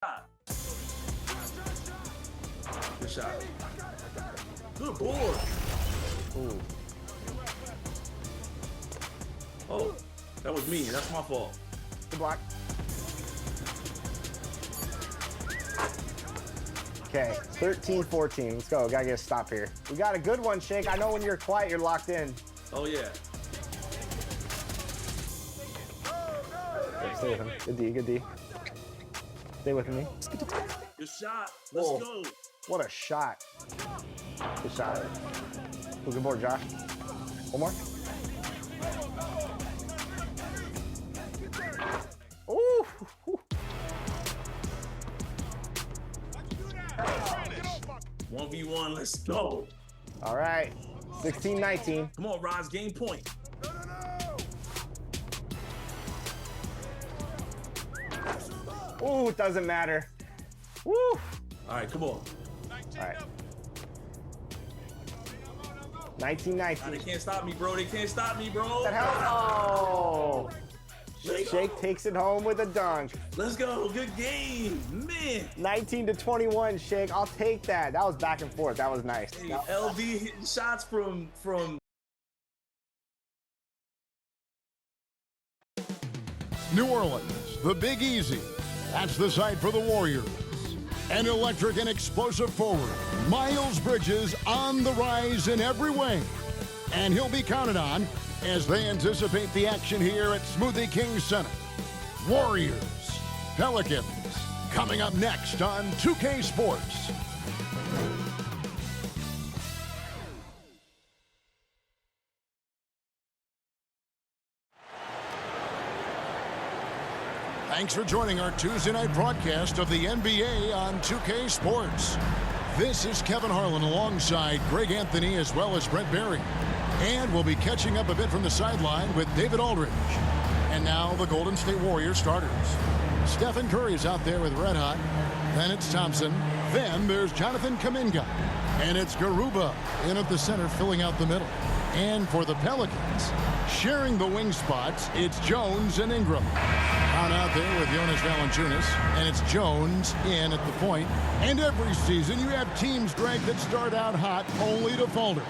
Good shot. Good board. Ooh. Oh, that was me. That's my fault. Good block. Okay, 13-14. Let's go. Gotta get a stop here. We got a good one, Shake. I know when you're quiet, you're locked in. Oh, yeah. Okay, stay with him. Good D, good D. Stay with me. Good shot. Let's go. What a shot. Good shot. Ooh, good board, Josh. One more. Ooh. 1v1, let's go. All right. 16-19. Come on, Roz, game point. Ooh, it doesn't matter. Woo. All right, come on. All right. Nah, 19-19. they can't stop me, bro. They can't stop me, bro. What the hell? Oh. Shake takes it home with a dunk. Let's go. Good game. Man. 19-21, Shake. I'll take that. That was back and forth. That was nice. Hey, LV hitting shots from New Orleans, the Big Easy. That's the site for the Warriors. An electric and explosive forward, Miles Bridges, on the rise in every way. And he'll be counted on as they anticipate the action here at Smoothie King Center. Warriors, Pelicans, coming up next on 2K Sports. Thanks for joining our Tuesday night broadcast of the NBA on 2K Sports. This is Kevin Harlan alongside Greg Anthony as well as Brent Barry. And we'll be catching up a bit from the sideline with David Aldridge. And now the Golden State Warriors starters. Stephen Curry is out there with Red Hot. Then it's Thompson. Then there's Jonathan Kuminga. And it's Garuba in at the center filling out the middle. And for the Pelicans, sharing the wing spots, it's Jones and Ingram. Out there with Jonas Valanciunas, and it's Jones in at the point. And every season you have teams, Greg, that start out hot only to falter.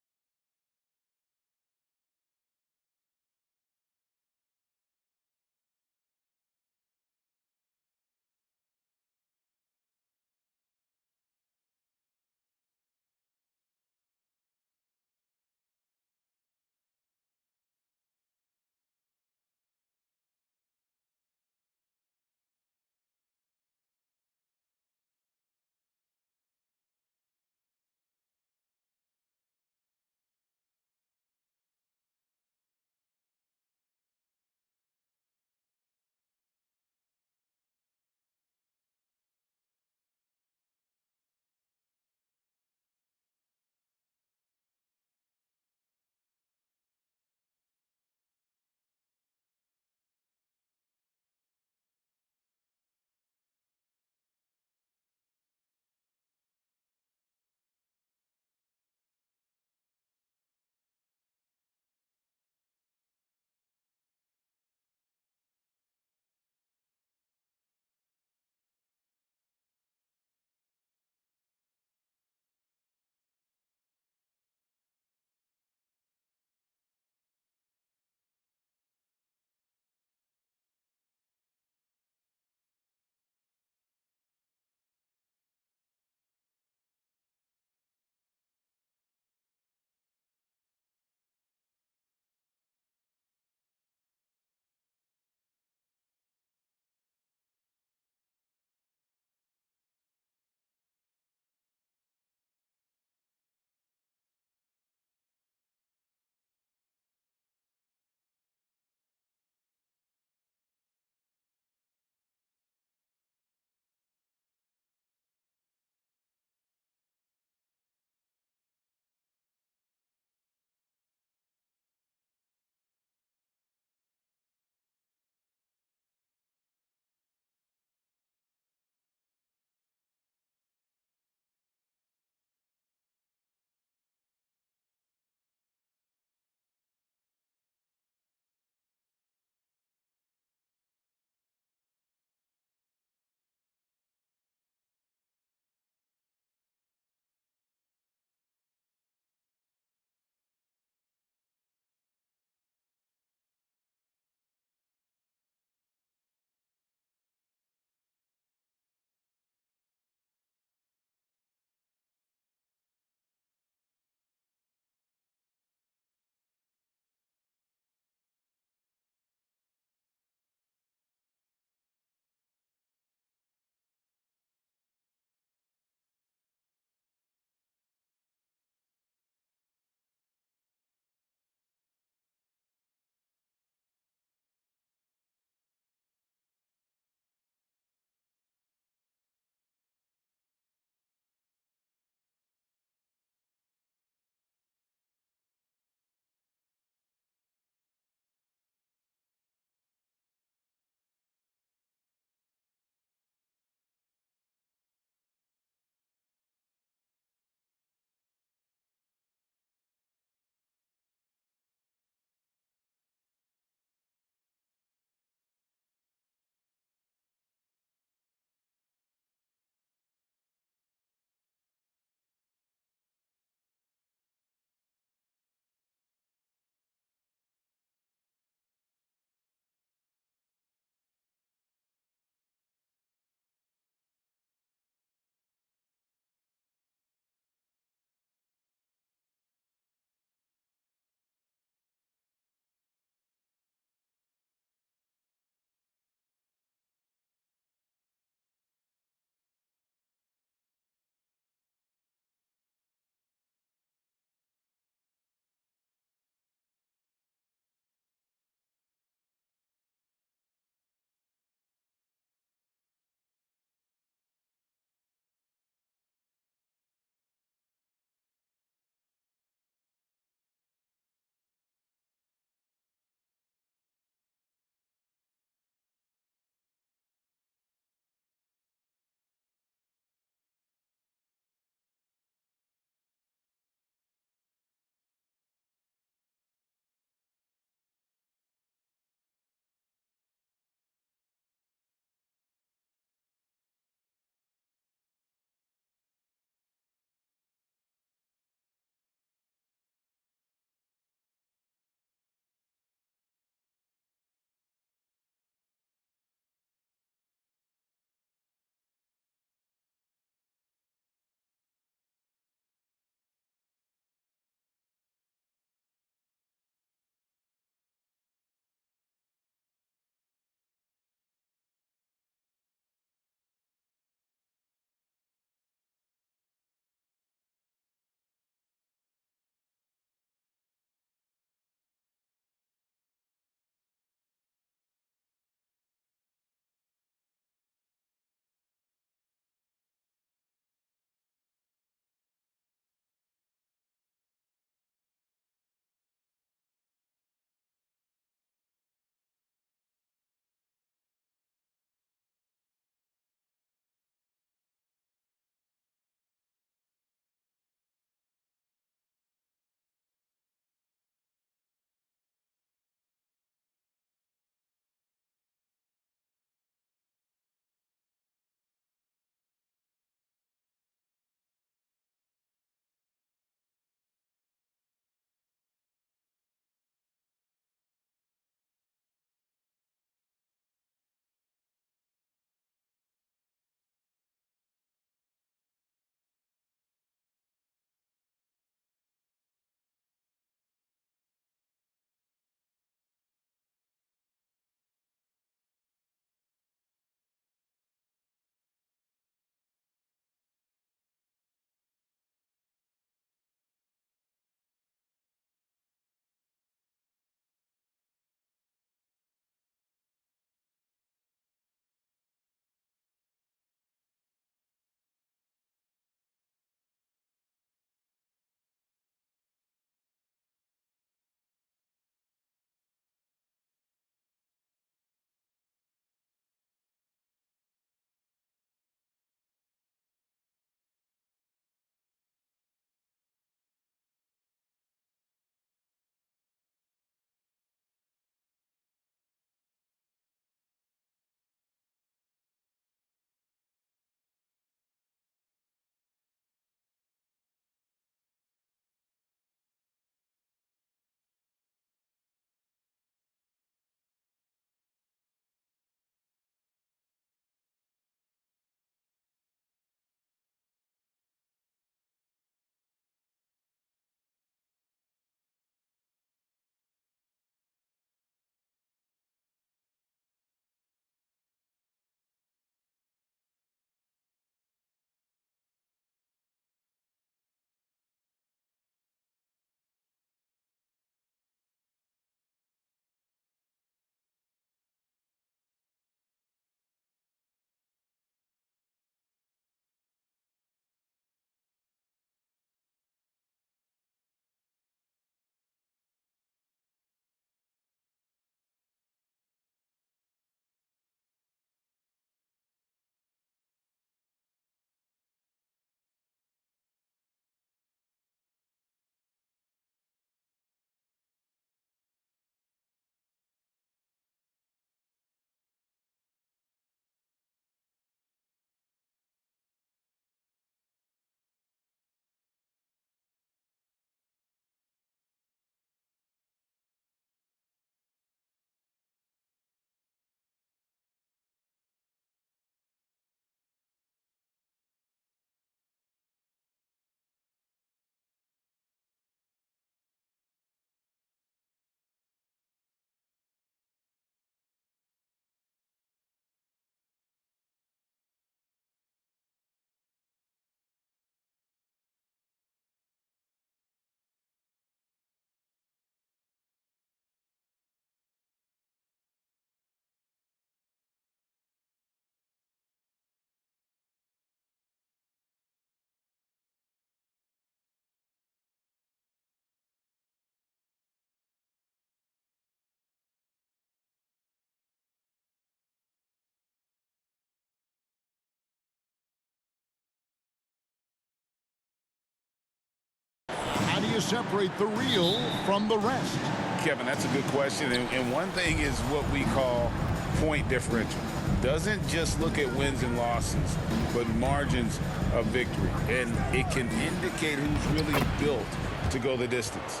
you separate the real from the rest? Kevin, that's a good question. And one thing is what we call point differential. Doesn't just look at wins and losses, but margins of victory. And it can indicate who's really built to go the distance.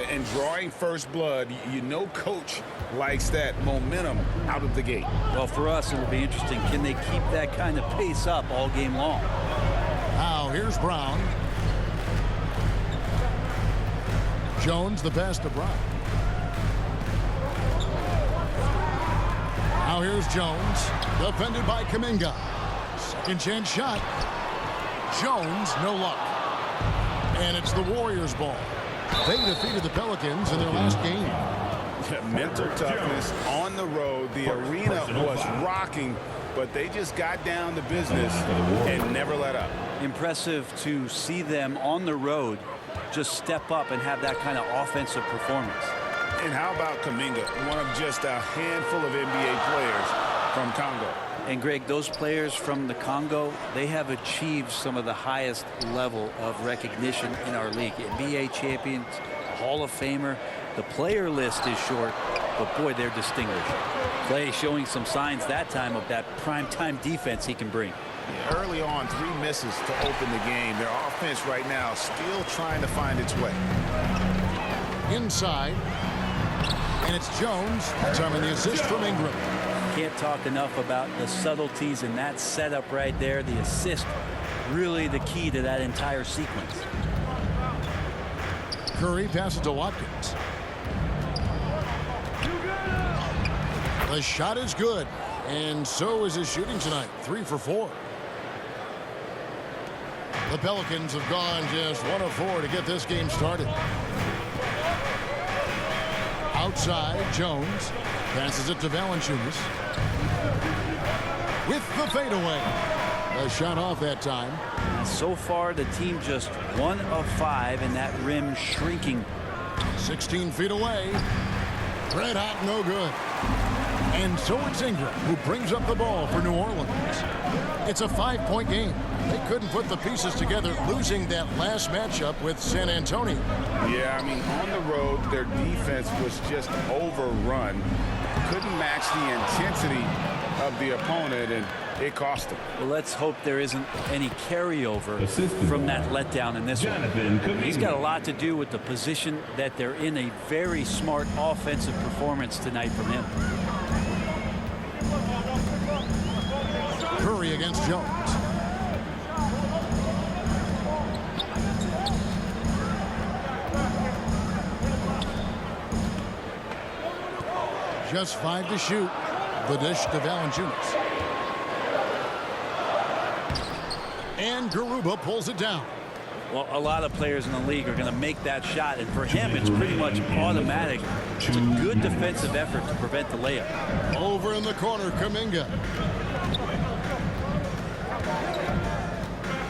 And drawing first blood, you know coach likes that momentum out of the gate. Well, for us, it will be interesting. Can they keep that kind of pace up all game long? Now, here's Brown. Jones, the pass to Brown. Now here's Jones, defended by Kuminga. Second chance shot. Jones, no luck. And it's the Warriors' ball. They defeated the Pelicans in their last game. Mental toughness on the road. The arena was rocking, but they just got down to business and never let up. Impressive to see them on the road just step up and have that kind of offensive performance. And how about Kuminga, one of just a handful of NBA players from Congo? And Greg, those players from the Congo, they have achieved some of the highest level of recognition in our league. NBA champions, Hall of Famer. The player list is short, but boy, they're distinguished. Clay showing some signs that time of that primetime defense he can bring. Early on, 3 misses to open the game. Their offense right now still trying to find its way. Inside. And it's Jones determining the assist from Ingram. Can't talk enough about the subtleties in that setup right there. The assist, really the key to that entire sequence. Curry passes to Watkins. The shot is good, and so is his shooting tonight. 3 for 4. The Pelicans have gone just 1 of 4 to get this game started. Outside, Jones passes it to Valanciunas. With the fadeaway. A shot off that time. So far, the team just 1 of 5, and that rim shrinking. 16 feet away. Red hot, no good. And so it's Ingram who brings up the ball for New Orleans. It's a 5-point game. They couldn't put the pieces together, losing that last matchup with San Antonio. Yeah, I mean, on the road, their defense was just overrun. Couldn't match the intensity of the opponent, and it cost them. Well, let's hope there isn't any carryover from that letdown in this one. He's got a lot to do with the position that they're in. A very smart offensive performance tonight from him. Curry against Jones. Just 5 to shoot. The dish to Valanciunas. And Garuba pulls it down. Well, a lot of players in the league are going to make that shot, and for him, it's pretty much automatic. It's a good defensive effort to prevent the layup. Over in the corner, Kuminga.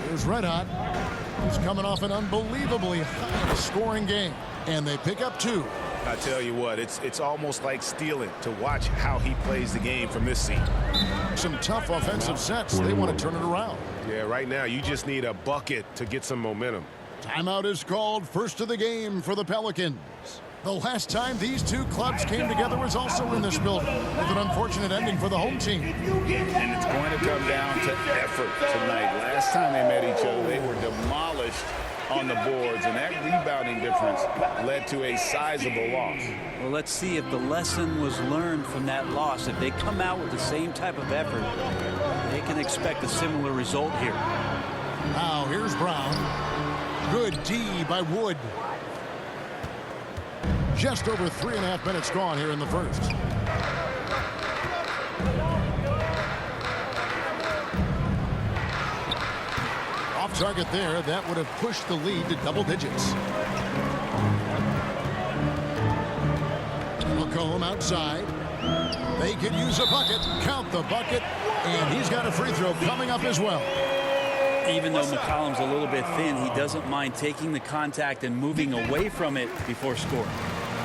Here's Red Hot. He's coming off an unbelievably high-scoring game, and they pick up 2. I tell you what, it's almost like stealing to watch how he plays the game from this seat. Some tough offensive sets. They want to turn it around. Yeah, right now you just need a bucket to get some momentum. Timeout is called. First of the game for the Pelicans. The last time these two clubs came together was also in this building, with an unfortunate ending for the home team. And it's going to come down to effort tonight. Last time they met each other, they were demolished on the boards, and that rebounding difference led to a sizable loss. Well, let's see if the lesson was learned from that loss. If they come out with the same type of effort, they can expect a similar result here. Now here's Brown. Good D by Wood. Just over 3.5 minutes gone here in the first. Off target there. That would have pushed the lead to double digits. McComb outside. They could use a bucket. Count the bucket. And he's got a free throw coming up as well. Even though McCollum's a little bit thin, he doesn't mind taking the contact and moving away from it before scoring.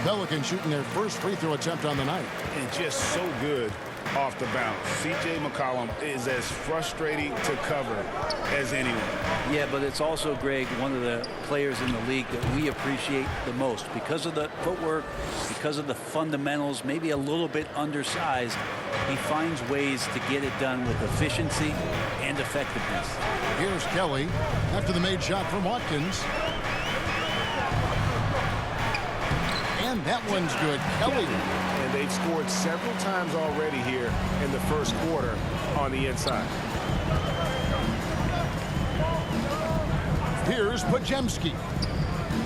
Pelicans shooting their first free throw attempt on the night. And just so good off the bounce. C.J. McCollum is as frustrating to cover as anyone. Yeah, but it's also, Greg, one of the players in the league that we appreciate the most because of the footwork, because of the fundamentals, maybe a little bit undersized. He finds ways to get it done with efficiency and effectiveness. Here's Kelly after the made shot from Watkins. And that one's good. Kelly. And they've scored several times already here in the first quarter on the inside. Here's Pajemski.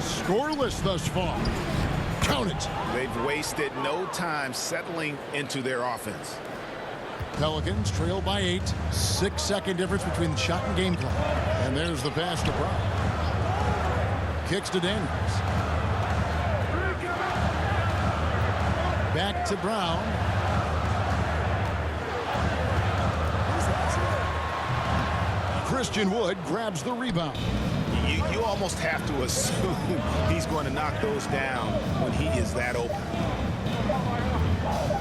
Scoreless thus far. Count it. They've wasted no time settling into their offense. Pelicans trail by 8. 6-second difference between the shot and game clock. And there's the pass to Brown. Kicks to Daniels. Back to Brown. Christian Wood grabs the rebound. You almost have to assume he's going to knock those down when he is that open.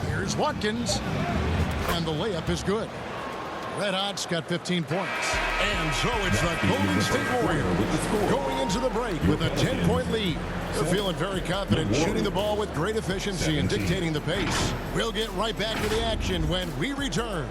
Here's Watkins. And the layup is good. Red Hot's got 15 points. And so it's the Golden State Warriors going into the break with a 10-point lead. They're feeling very confident, shooting the ball with great efficiency and dictating the pace. We'll get right back to the action when we return.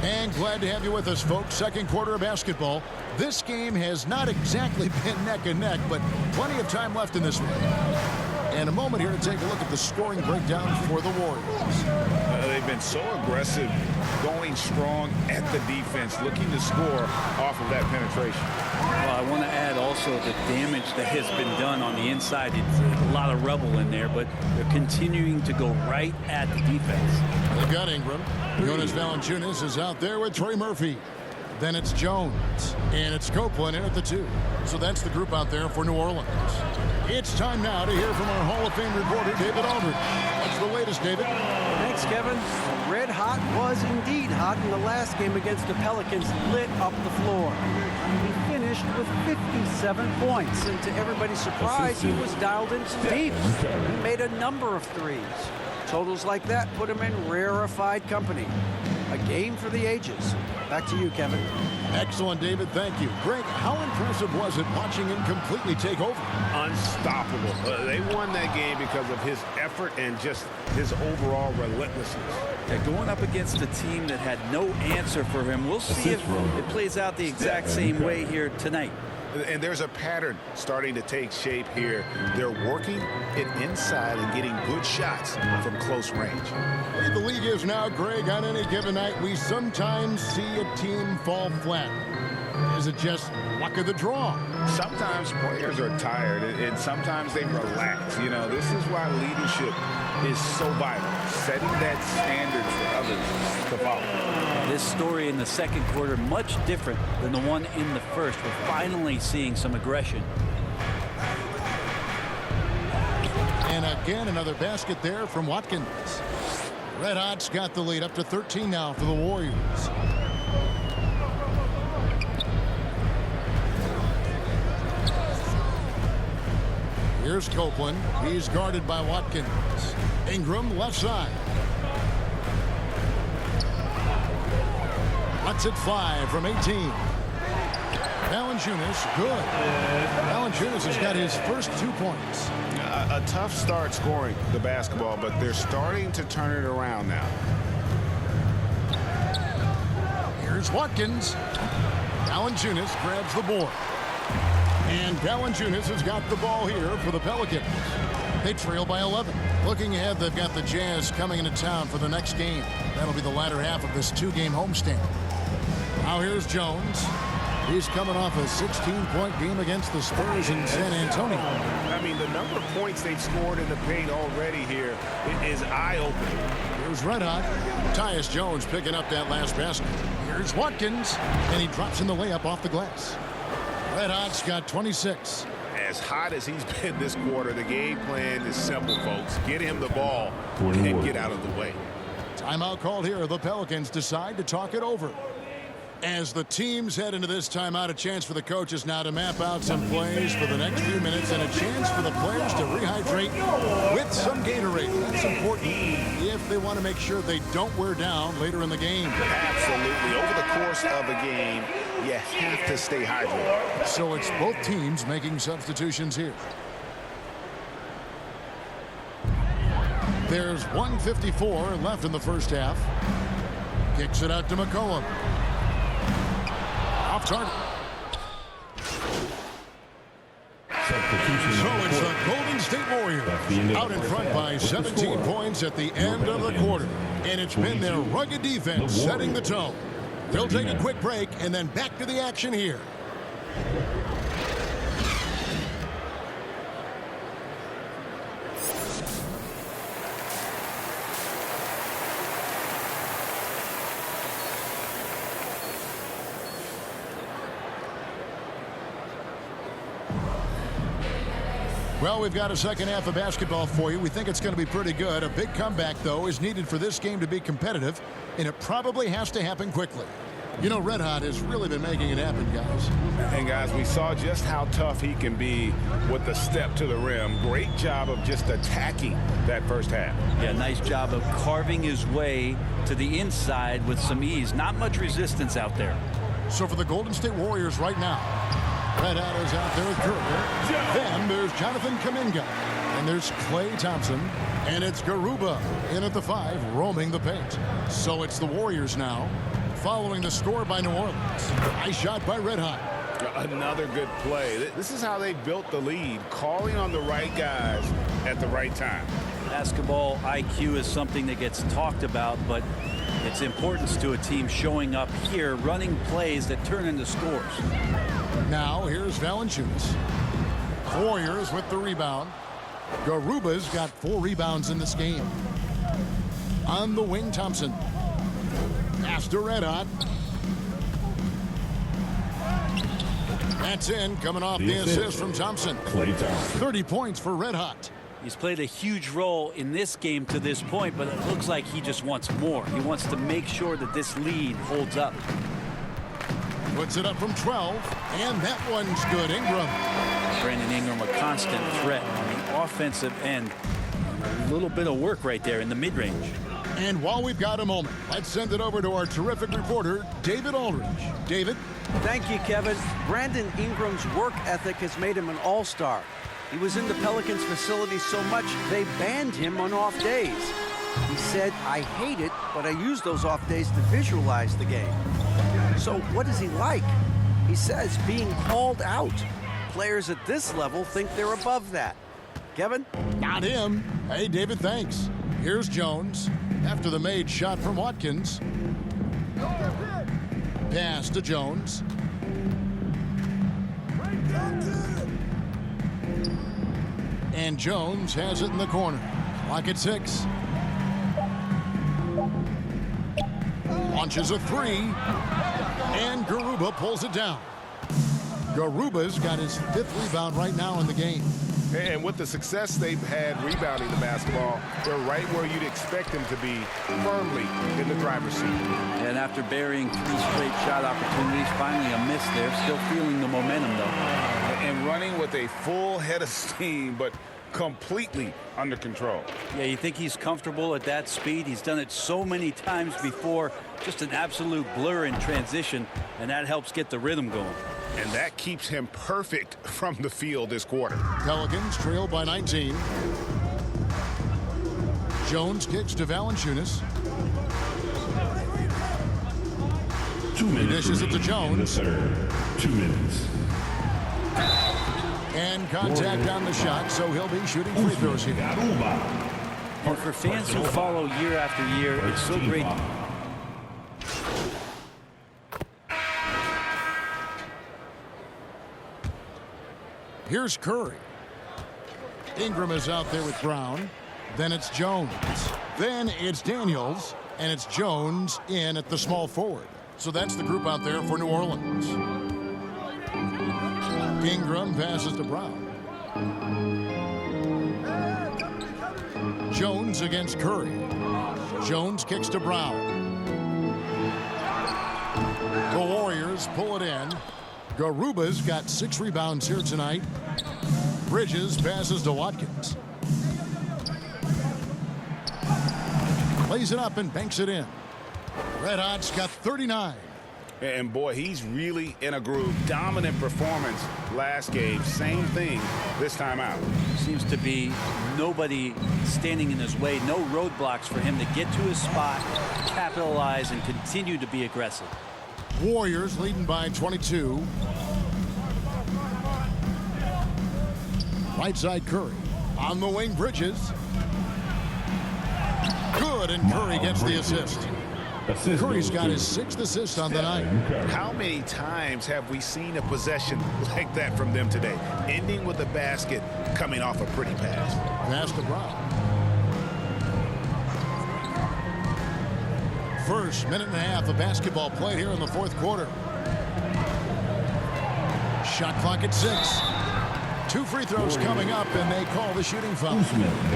And glad to have you with us, folks. Second quarter of basketball. This game has not exactly been neck and neck, but plenty of time left in this one. And a moment here to take a look at the scoring breakdown for the Warriors. They've been so aggressive, going strong at the defense, looking to score off of that penetration. Well, I want to add also the damage that has been done on the inside. It's a lot of rubble in there, but they're continuing to go right at the defense. They've got Ingram. Jonas Valanciunas is out there with Trey Murphy. Then it's Jones. And it's Copeland in at the 2. So that's the group out there for New Orleans. It's time now to hear from our Hall of Fame reporter, David Aldridge. What's the latest, David? Thanks, Kevin. Red Hot was indeed hot in the last game against the Pelicans. Lit up the floor. He finished with 57 points. And to everybody's surprise, he was dialed in some deep. He made a number of threes. Totals like that put him in rarefied company. A game for the ages. Back to you, Kevin. Excellent, David. Thank you. Greg, how impressive was it watching him completely take over? Unstoppable. They won that game because of his effort and just his overall relentlessness. Yeah, going up against a team that had no answer for him. We'll see if it plays out the exact same way here tonight. And there's a pattern starting to take shape here. They're working it inside and getting good shots from close range. The way the league is now, Greg, on any given night, we sometimes see a team fall flat. Is it just luck of the draw? Sometimes players are tired and sometimes they relax. You know, this is why leadership is so vital, setting that standard for others to follow. This story in the second quarter much different than the one in the first. We're finally seeing some aggression. And again, another basket there from Watkins. Red Hot's got the lead up to 13 now for the Warriors. Here's Copeland. He's guarded by Watkins. Ingram left side. Let's it fly from 18. Valanciunas, good. Valanciunas has got his first 2 points. A tough start scoring the basketball, but they're starting to turn it around now. Here's Watkins. Valanciunas grabs the board. And Valanciunas has got the ball here for the Pelicans. They trail by 11. Looking ahead, they've got the Jazz coming into town for the next game. That'll be the latter half of this 2-game homestand. Now here's Jones. He's coming off a 16-point game against the Spurs in San Antonio. I mean, the number of points they've scored in the paint already here is eye-opening. Here's Red Hot. Tyus Jones picking up that last basket. Here's Watkins, and he drops in the layup off the glass. Red Hot's got 26. As hot as he's been this quarter, the game plan is simple, folks. Get him the ball and get out of the way. Timeout called here. The Pelicans decide to talk it over. As the teams head into this timeout, a chance for the coaches now to map out some plays for the next few minutes and a chance for the players to rehydrate with some Gatorade. That's important if they want to make sure they don't wear down later in the game. Absolutely. Over the course of a game, you have to stay hydrated. So it's both teams making substitutions here. There's 1:54 left in the first half. Kicks it out to McCollum. Off target. So it's the Golden State Warriors out in front by 17 points at the end of the quarter. And it's been their rugged defense setting the tone. They'll take a quick break and then back to the action here. Well, we've got a second half of basketball for you. We think it's going to be pretty good. A big comeback, though, is needed for this game to be competitive, and it probably has to happen quickly. You know, Red Hot has really been making it happen, guys. And, guys, we saw just how tough he can be with the step to the rim. Great job of just attacking that first half. Yeah, nice job of carving his way to the inside with some ease. Not much resistance out there. So for the Golden State Warriors right now, Red Hot is out there with Curry. Then there's Jonathan Kuminga. And there's Klay Thompson. And it's Garuba in at the 5, roaming the paint. So it's the Warriors now, following the score by New Orleans. Nice shot by Red Hot. Another good play. This is how they built the lead, calling on the right guys at the right time. Basketball IQ is something that gets talked about, but its importance to a team showing up here, running plays that turn into scores. Now here's Valanciunas. Warriors with the rebound. Garuba's got 4 rebounds in this game. On the wing, Thompson. Pass to Red Hot. That's in, coming off the assist from Thompson. 30 points for Red Hot. He's played a huge role in this game to this point, but it looks like he just wants more. He wants to make sure that this lead holds up. Puts it up from 12, and that one's good. Ingram. Brandon Ingram, a constant threat on the offensive end. A little bit of work right there in the mid-range. And while we've got a moment, let's send it over to our terrific reporter, David Aldridge. David? Thank you, Kevin. Brandon Ingram's work ethic has made him an all-star. He was in the Pelicans facility so much they banned him on off days. He said, "I hate it, but I use those off days to visualize the game." So what is he like? He says being called out. Players at this level think they're above that. Kevin? Not him. Hey, David, thanks. Here's Jones after the made shot from Watkins. Pass to Jones. And Jones has it in the corner. Clock at 6. Launches a 3. And Garuba pulls it down. Garuba's got his 5th rebound right now in the game. And with the success they've had rebounding the basketball, they're right where you'd expect them to be, firmly in the driver's seat. And after burying 3 straight shot opportunities, finally a miss there. Still feeling the momentum, though. And running with a full head of steam, but completely under control. Yeah, you think he's comfortable at that speed? He's done it so many times before. Just an absolute blur in transition, and that helps get the rhythm going. And that keeps him perfect from the field this quarter. Pelicans trail by 19. Jones kicks to Valanciunas. 2 minutes. Dishes it to Jones. 2 minutes. And contact on the shot, so he'll be shooting free throws here. And for fans who follow year after year, it's so great. Here's Curry. Ingram is out there with Brown. Then it's Jones. Then it's Daniels. And it's Jones in at the small forward. So that's the group out there for New Orleans. Ingram passes to Brown. Jones against Curry. Jones kicks to Brown. The Warriors pull it in. Garuba's got 6 rebounds here tonight. Bridges passes to Watkins. Plays it up and banks it in. Red Hot's got 39. And boy, he's really in a groove. Dominant performance last game. Same thing this time out. Seems to be nobody standing in his way. No roadblocks for him to get to his spot, capitalize, and continue to be aggressive. Warriors leading by 22. Right side Curry. On the wing, Bridges. Good, and Curry gets the assist. Curry's got his 6th assist on the night. How many times have we seen a possession like that from them today? Ending with a basket, coming off a pretty pass. Pass to Brown. First minute and a half of basketball played here in the 4th quarter. Shot clock at 6. 2 free throws coming up, and they call the shooting foul.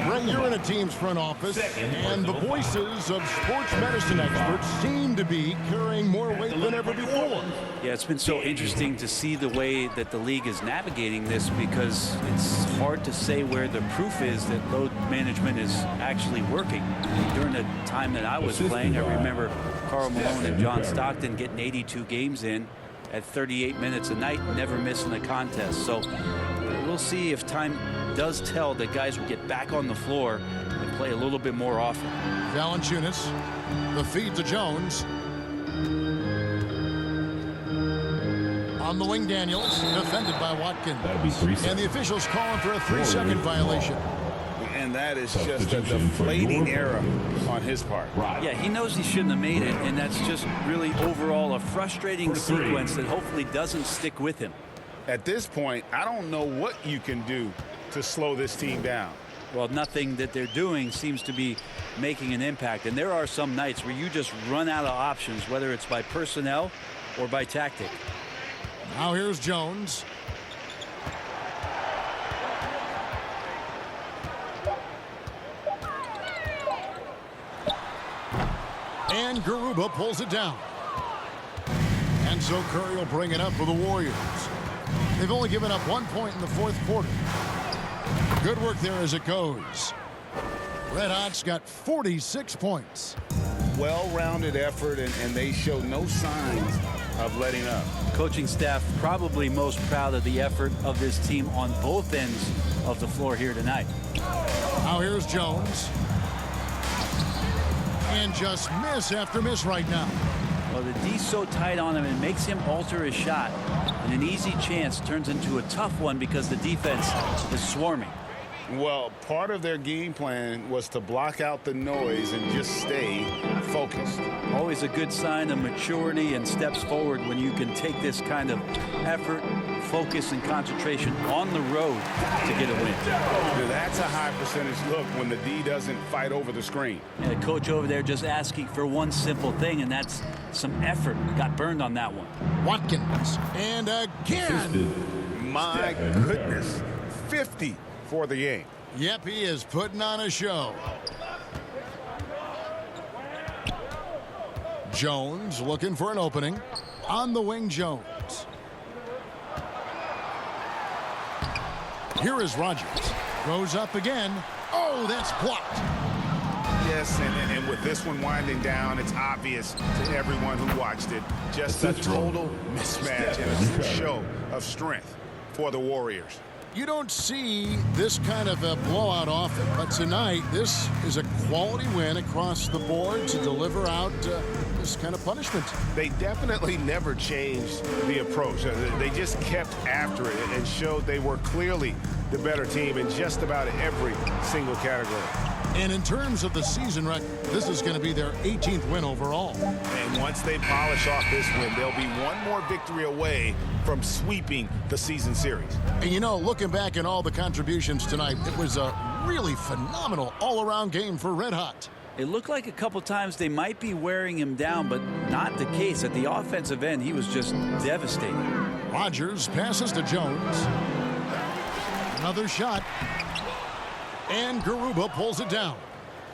Right, you're in a team's front office, and the voices of sports medicine experts seem to be carrying more weight than ever before. Yeah, it's been so interesting to see the way that the league is navigating this, because it's hard to say where the proof is that load management is actually working. During the time that I was playing, I remember Karl Malone and John Stockton getting 82 games in at 38 minutes a night, never missing a contest. So we'll see if time does tell that guys will get back on the floor and play a little bit more often. Valanciunas, the feed to Jones. On the wing, Daniels, defended by Watkins. And the officials calling for a 3-second violation. And that is just a deflating error on his part. Yeah, he knows he shouldn't have made it, and that's just really overall a frustrating sequence that hopefully doesn't stick with him. At this point, I don't know what you can do to slow this team down. Well, nothing that they're doing seems to be making an impact. And there are some nights where you just run out of options, whether it's by personnel or by tactic. Now here's Jones. And Garuba pulls it down. And so Curry will bring it up for the Warriors. They've only given up 1 point in the 4th quarter. Good work there as it goes. Red Hot's got 46 points. Well-rounded effort, and they show no signs of letting up. Coaching staff probably most proud of the effort of this team on both ends of the floor here tonight. Now here's Jones. And just miss after miss right now. Well, the D's so tight on him, it makes him alter his shot. And an easy chance turns into a tough one because the defense is swarming. Well, part of their game plan was to block out the noise and just stay focused. Always a good sign of maturity and steps forward when you can take this kind of effort, focus, and concentration on the road to get a win. That's a high percentage look when the D doesn't fight over the screen. And the coach over there just asking for one simple thing, and that's some effort. Got burned on that one. Watkins, and again. My goodness, 50 for the game. Yep, he is putting on a show. Jones looking for an opening. On the wing, Jones. Here is Rogers. Goes up again. Oh, that's blocked. Yes, and with this one winding down, it's obvious to everyone who watched it. Just a total mismatch and a true show of strength for the Warriors. You don't see this kind of a blowout often, but tonight this is a quality win across the board to deliver out this kind of punishment. They definitely never changed the approach. They just kept after it and showed they were clearly the better team in just about every single category. And in terms of the season record, this is going to be their 18th win overall. And once they polish off this win, they'll be one more victory away from sweeping the season series. And you know, looking back at all the contributions tonight, it was a really phenomenal all-around game for Red Hot. It looked like a couple times they might be wearing him down, but not the case. At the offensive end, he was just devastating. Rodgers passes to Jones. Another shot. And Garuba pulls it down.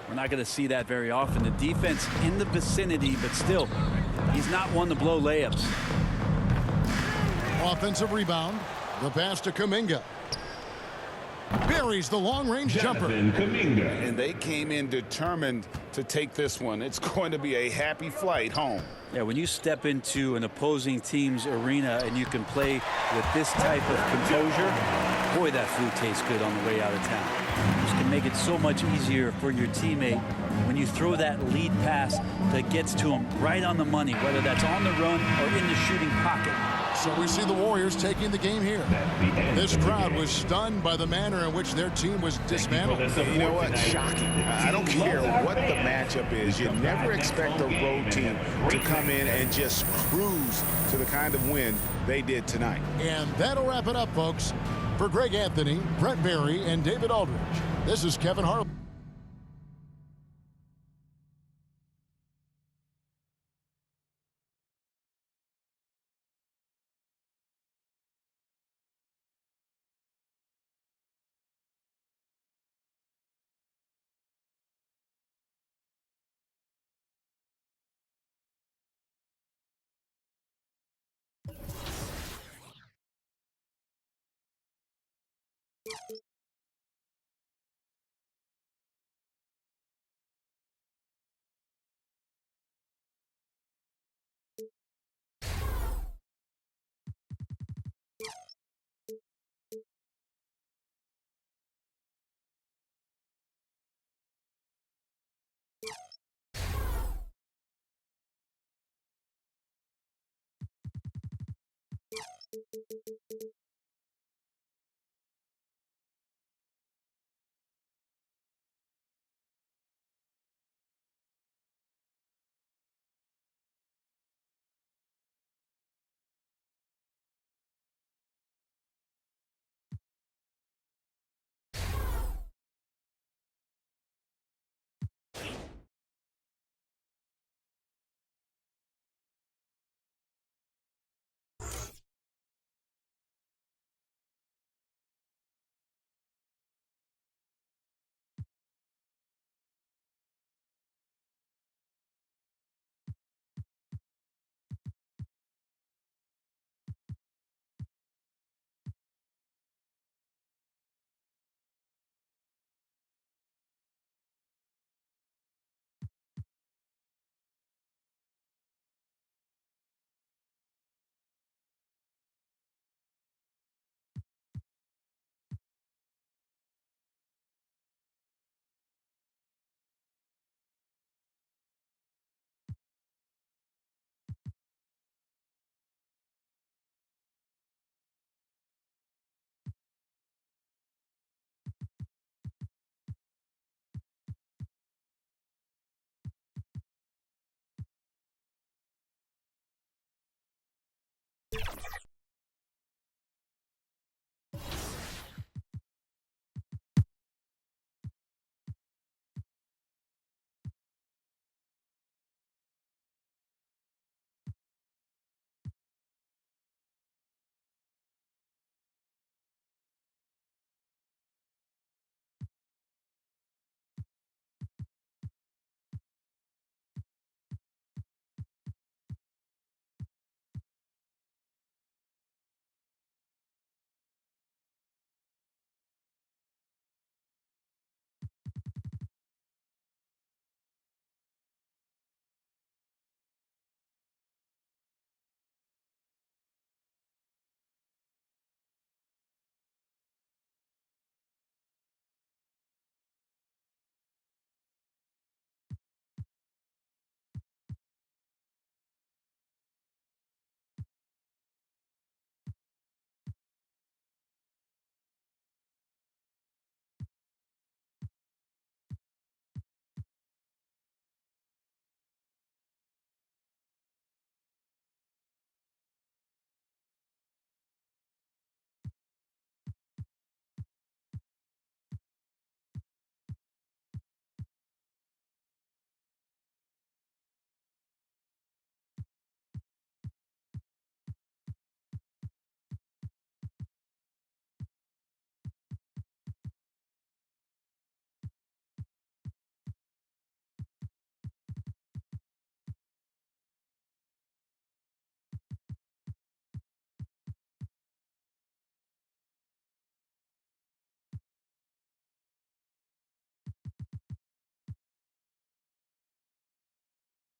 We're not going to see that very often. The defense in the vicinity, but still, he's not one to blow layups. Offensive rebound. The pass to Kuminga. Buries the long-range jumper. Jonathan Kuminga. And they came in determined to take this one. It's going to be a happy flight home. Yeah, when you step into an opposing team's arena and you can play with this type of composure, boy, that food tastes good on the way out of town. This can make it so much easier for your teammate when you throw that lead pass that gets to him right on the money, whether that's on the run or in the shooting pocket. So we see the Warriors taking the game here. This crowd was stunned by the manner in which their team was dismantled. You know what? Shocking. I don't care what the matchup is. You never expect a road team to come in and just cruise to the kind of win they did tonight. And that'll wrap it up, folks. For Greg Anthony, Brent Barry, and David Aldridge, this is Kevin Harlan.